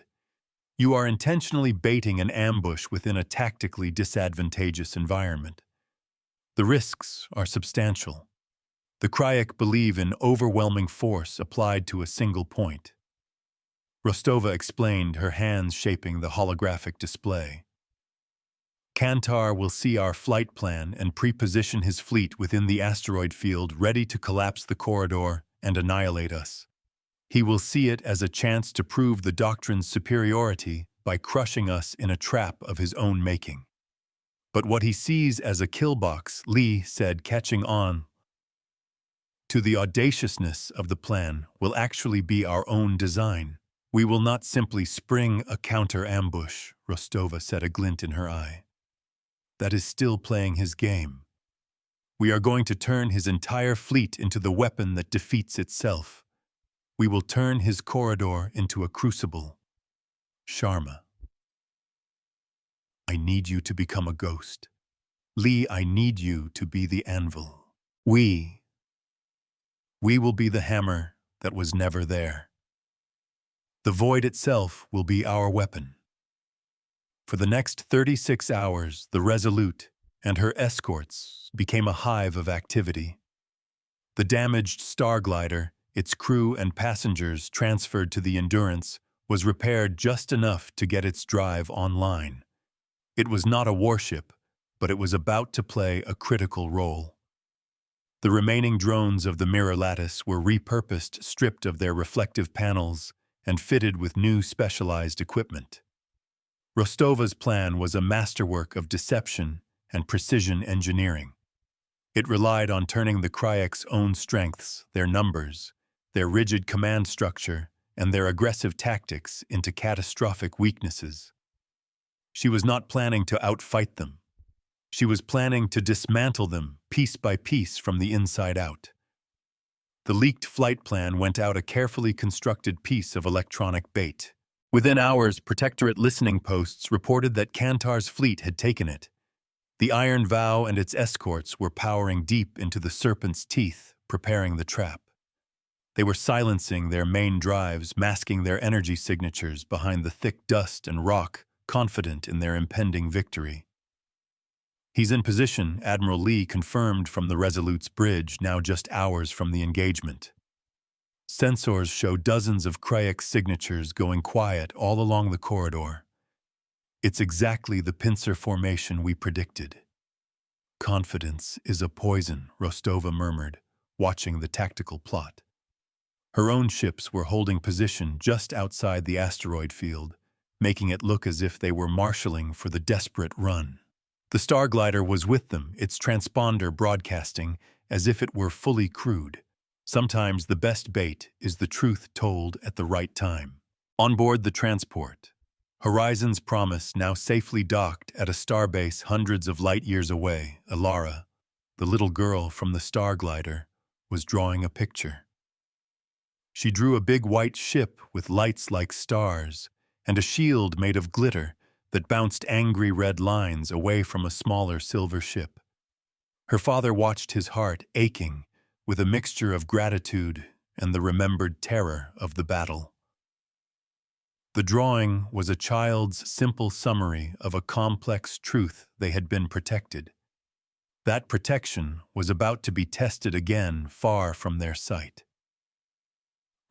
You are intentionally baiting an ambush within a tactically disadvantageous environment. The risks are substantial. The Krayek believe in overwhelming force applied to a single point. Rostova explained, her hands shaping the holographic display. Kantar will see our flight plan and pre-position his fleet within the asteroid field, ready to collapse the corridor and annihilate us. He will see it as a chance to prove the doctrine's superiority by crushing us in a trap of his own making. But what he sees as a killbox, Lee said, catching on to the audaciousness of the plan, will actually be our own design. We will not simply spring a counter-ambush, Rostova said, a glint in her eye. That is still playing his game. We are going to turn his entire fleet into the weapon that defeats itself. We will turn his corridor into a crucible. Sharma, I need you to become a ghost. Lee, I need you to be the anvil. We will be the hammer that was never there. The void itself will be our weapon. For the next 36 hours, the Resolute and her escorts became a hive of activity. The damaged star glider, its crew and passengers transferred to the Endurance, was repaired just enough to get its drive online. It was not a warship, but it was about to play a critical role. The remaining drones of the mirror lattice were repurposed, stripped of their reflective panels, and fitted with new specialized equipment. Rostova's plan was a masterwork of deception and precision engineering. It relied on turning the Kryek's own strengths, their numbers, their rigid command structure, and their aggressive tactics into catastrophic weaknesses. She was not planning to outfight them. She was planning to dismantle them piece by piece from the inside out. The leaked flight plan went out a carefully constructed piece of electronic bait. Within hours, Protectorate listening posts reported that Kantar's fleet had taken it. The Iron Vow and its escorts were powering deep into the Serpent's teeth, preparing the trap. They were silencing their main drives, masking their energy signatures behind the thick dust and rock, confident in their impending victory. "He's in position," Admiral Lee confirmed from the Resolute's bridge, now just hours from the engagement. Sensors show dozens of Kryek signatures going quiet all along the corridor. "It's exactly the pincer formation we predicted." "Confidence is a poison," Rostova murmured, watching the tactical plot. Her own ships were holding position just outside the asteroid field, making it look as if they were marshalling for the desperate run. The Starglider was with them, its transponder broadcasting as if it were fully crewed. Sometimes the best bait is the truth told at the right time. On board the transport, Horizon's Promise now safely docked at a starbase hundreds of light-years away. Alara, the little girl from the Starglider, was drawing a picture. She drew a big white ship with lights like stars and a shield made of glitter that bounced angry red lines away from a smaller silver ship. Her father watched, his heart aching with a mixture of gratitude and the remembered terror of the battle. The drawing was a child's simple summary of a complex truth: they had been protected. That protection was about to be tested again, far from their sight.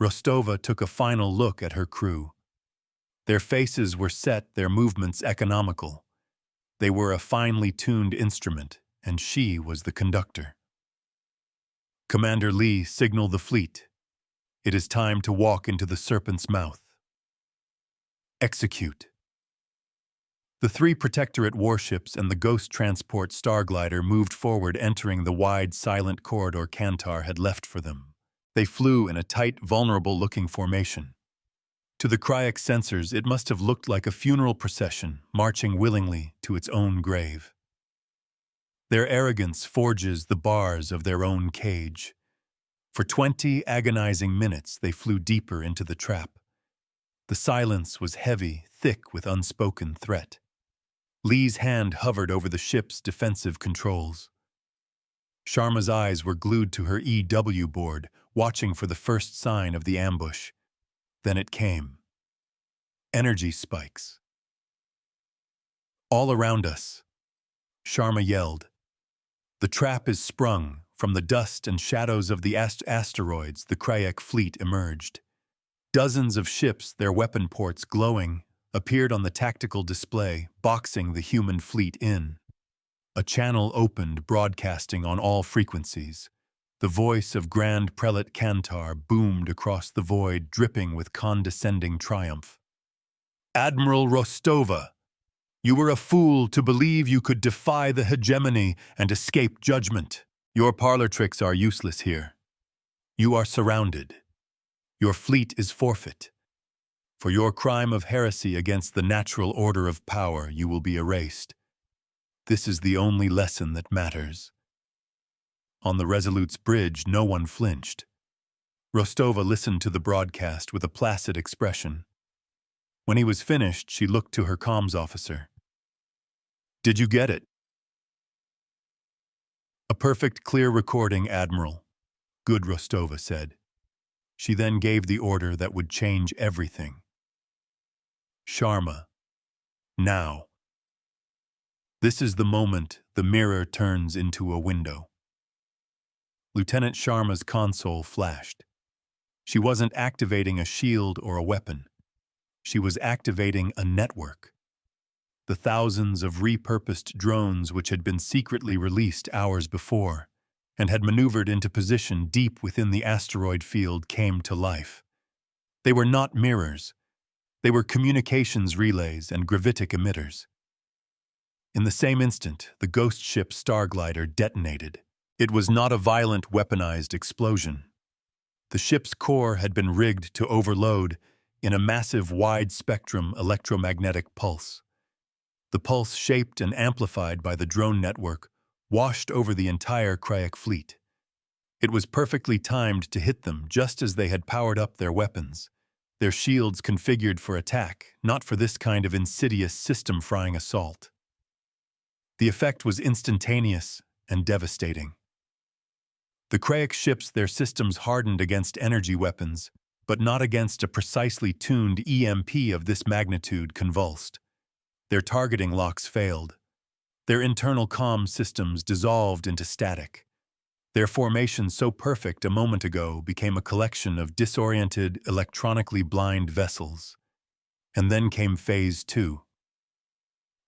Rostova took a final look at her crew. Their faces were set, their movements economical. They were a finely tuned instrument, and she was the conductor. "Commander Lee, signal the fleet. It is time to walk into the Serpent's mouth." "Execute." The 3 Protectorate warships and the Ghost Transport Starglider moved forward, entering the wide, silent corridor Kantar had left for them. They flew in a tight, vulnerable-looking formation. To the Kryek sensors, it must have looked like a funeral procession, marching willingly to its own grave. Their arrogance forges the bars of their own cage. For 20 agonizing minutes, they flew deeper into the trap. The silence was heavy, thick with unspoken threat. Lee's hand hovered over the ship's defensive controls. Sharma's eyes were glued to her EW board, watching for the first sign of the ambush. Then it came. Energy spikes. "All around us," Sharma yelled. "The trap is sprung." From the dust and shadows of the asteroids, the Kryek fleet emerged. Dozens of ships, their weapon ports glowing, appeared on the tactical display, boxing the human fleet in. A channel opened, broadcasting on all frequencies. The voice of Grand Prelate Kantar boomed across the void, dripping with condescending triumph. "Admiral Rostova, you were a fool to believe you could defy the hegemony and escape judgment. Your parlor tricks are useless here. You are surrounded. Your fleet is forfeit. For your crime of heresy against the natural order of power, you will be erased. This is the only lesson that matters." On the Resolute's bridge, no one flinched. Rostova listened to the broadcast with a placid expression. When he was finished, she looked to her comms officer. "Did you get it?" "A perfect, clear recording, Admiral," Good Rostova said. She then gave the order that would change everything. "Sharma, now." This is the moment the mirror turns into a window. Lieutenant Sharma's console flashed. She wasn't activating a shield or a weapon. She was activating a network. The thousands of repurposed drones which had been secretly released hours before and had maneuvered into position deep within the asteroid field came to life. They were not mirrors. They were communications relays and gravitic emitters. In the same instant, the ghost ship Starglider detonated. It was not a violent, weaponized explosion. The ship's core had been rigged to overload in a massive wide-spectrum electromagnetic pulse. The pulse, shaped and amplified by the drone network, washed over the entire Krayek fleet. It was perfectly timed to hit them just as they had powered up their weapons, their shields configured for attack, not for this kind of insidious system-frying assault. The effect was instantaneous and devastating. The Krayek ships, their systems hardened against energy weapons, but not against a precisely tuned EMP of this magnitude convulsed. Their targeting locks failed. Their internal comm systems dissolved into static. Their formation, so perfect a moment ago, became a collection of disoriented, electronically blind vessels. And then came Phase 2.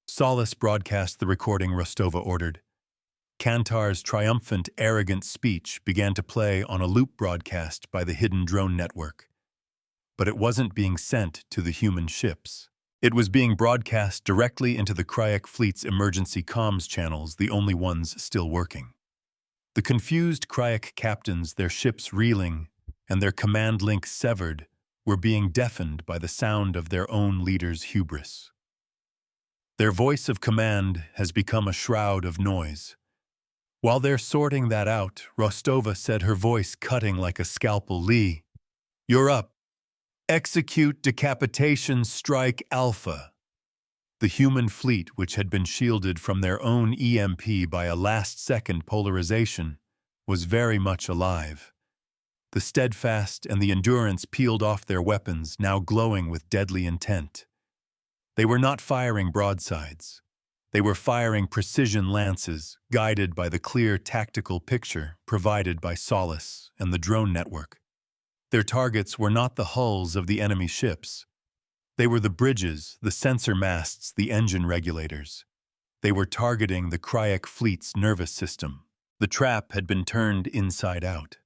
Solace broadcast the recording, Rostova ordered. Kantar's triumphant, arrogant speech began to play on a loop broadcast by the hidden drone network. But it wasn't being sent to the human ships. It was being broadcast directly into the Krayek fleet's emergency comms channels, the only ones still working. The confused Krayek captains, their ships reeling and their command links severed, were being deafened by the sound of their own leader's hubris. Their voice of command has become a shroud of noise. While they're sorting that out, Rostova said, her voice cutting like a scalpel, "Lee, you're up. Execute decapitation strike Alpha." The human fleet, which had been shielded from their own EMP by a last-second polarization, was very much alive. The Steadfast and the Endurance peeled off their weapons, now glowing with deadly intent. They were not firing broadsides. They were firing precision lances, guided by the clear tactical picture provided by Solace and the drone network. Their targets were not the hulls of the enemy ships. They were the bridges, the sensor masts, the engine regulators. They were targeting the Krayek fleet's nervous system. The trap had been turned inside out.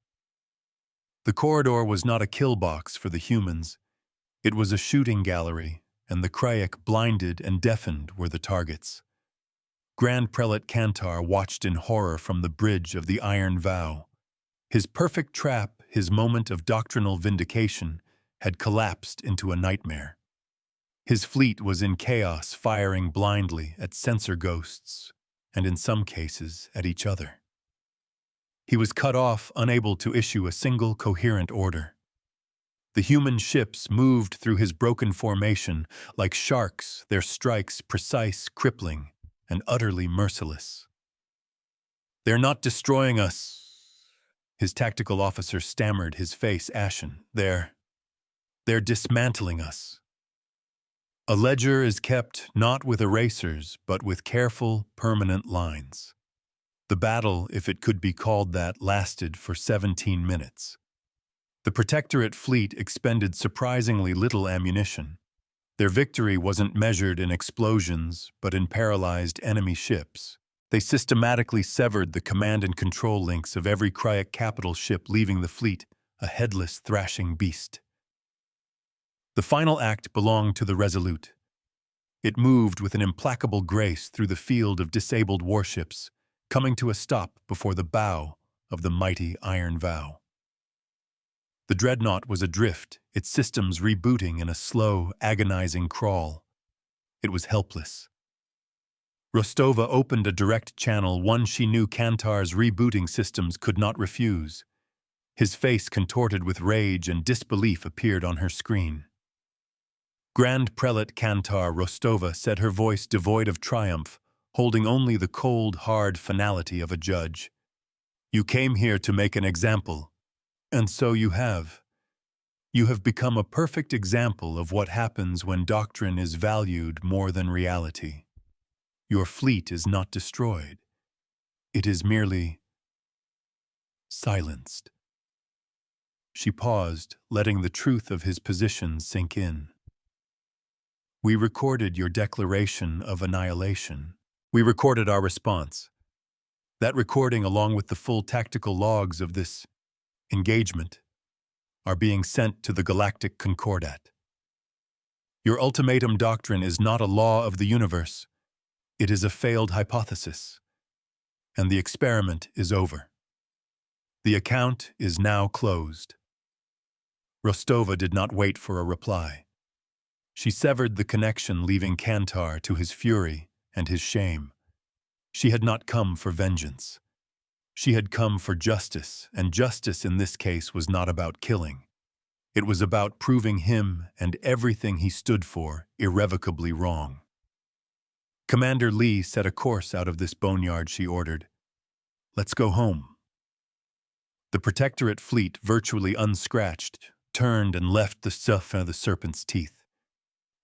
The corridor was not a kill box for the humans. It was a shooting gallery, and the Krayek, blinded and deafened, were the targets. Grand Prelate Kantar watched in horror from the bridge of the Iron Vow. His perfect trap, his moment of doctrinal vindication, had collapsed into a nightmare. His fleet was in chaos, firing blindly at sensor ghosts, and in some cases at each other. He was cut off, unable to issue a single coherent order. The human ships moved through his broken formation like sharks, their strikes precise, crippling, and utterly merciless. "They're not destroying us," his tactical officer stammered, his face ashen. They're dismantling us. A ledger is kept not with erasers, but with careful, permanent lines. The battle, if it could be called that, lasted for 17 minutes. The Protectorate fleet expended surprisingly little ammunition. Their victory wasn't measured in explosions, but in paralyzed enemy ships. They systematically severed the command and control links of every Krayek capital ship, leaving the fleet a headless, thrashing beast. The final act belonged to the Resolute. It moved with an implacable grace through the field of disabled warships, coming to a stop before the bow of the mighty Iron Vow. The dreadnought was adrift, its systems rebooting in a slow, agonizing crawl. It was helpless. Rostova opened a direct channel, one she knew Kantar's rebooting systems could not refuse. His face, contorted with rage and disbelief, appeared on her screen. Grand Prelate Kantar, Rostova said, her voice devoid of triumph, holding only the cold, hard finality of a judge. "You came here to make an example, and so you have. You have become a perfect example of what happens when doctrine is valued more than reality. Your fleet is not destroyed. It is merely silenced." She paused, letting the truth of his position sink in. We recorded your declaration of annihilation. We recorded our response. That recording, along with the full tactical logs of this engagement, are being sent to the Galactic Concordat. Your ultimatum doctrine is not a law of the universe. It is a failed hypothesis. And the experiment is over. The account is now closed. Rostova did not wait for a reply. She severed the connection, leaving Kantar to his fury and his shame. She had not come for vengeance. She had come for justice, and justice in this case was not about killing. It was about proving him and everything he stood for irrevocably wrong. Commander Lee set a course out of this boneyard, she ordered. Let's go home. The Protectorate fleet, virtually unscratched, turned and left the Serpent's teeth.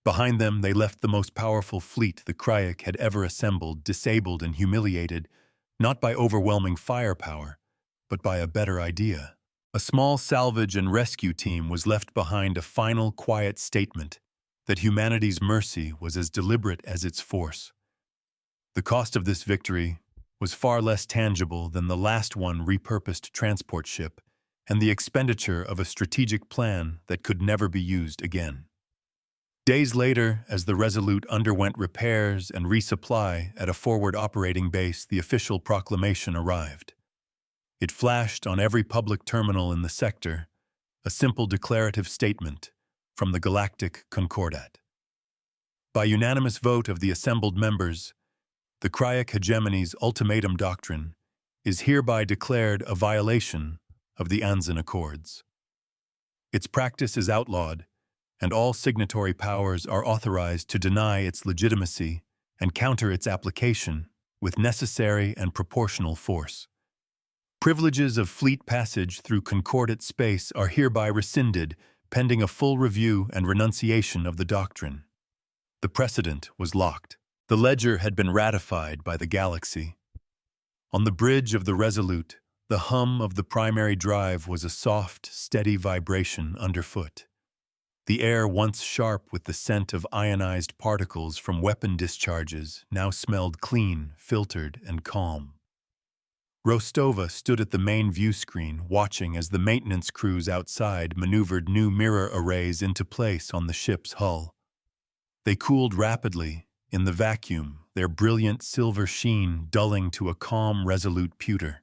Behind them, they left the most powerful fleet the Krayek had ever assembled, disabled and humiliated, not by overwhelming firepower, but by a better idea. A small salvage and rescue team was left behind, a final, quiet statement that humanity's mercy was as deliberate as its force. The cost of this victory was far less tangible than the last one repurposed transport ship and the expenditure of a strategic plan that could never be used again. Days later, as the Resolute underwent repairs and resupply at a forward operating base, the official proclamation arrived. It flashed on every public terminal in the sector, a simple declarative statement from the Galactic Concordat. By unanimous vote of the assembled members, the Krayek hegemony's ultimatum doctrine is hereby declared a violation of the Anzan Accords. Its practice is outlawed, and all signatory powers are authorized to deny its legitimacy and counter its application with necessary and proportional force. Privileges of fleet passage through Concordat space are hereby rescinded, pending a full review and renunciation of the doctrine. The precedent was locked. The ledger had been ratified by the galaxy. On the bridge of the Resolute, the hum of the primary drive was a soft, steady vibration underfoot. The air, once sharp with the scent of ionized particles from weapon discharges, now smelled clean, filtered, and calm. Rostova stood at the main view screen, watching as the maintenance crews outside maneuvered new mirror arrays into place on the ship's hull. They cooled rapidly, in the vacuum, their brilliant silver sheen dulling to a calm, resolute pewter.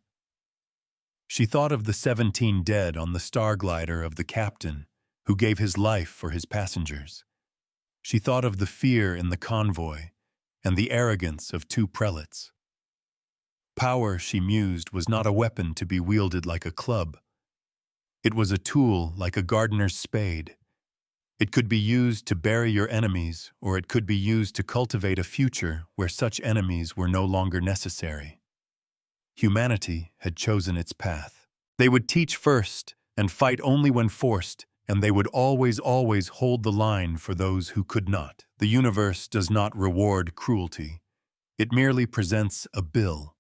She thought of the 17 dead on the star glider of the captain, who gave his life for his passengers. She thought of the fear in the convoy and the arrogance of 2 prelates. Power, she mused, was not a weapon to be wielded like a club. It was a tool like a gardener's spade. It could be used to bury your enemies, or it could be used to cultivate a future where such enemies were no longer necessary. Humanity had chosen its path. They would teach first and fight only when forced, and they would always hold the line for those who could not. The universe does not reward cruelty. It merely presents a bill.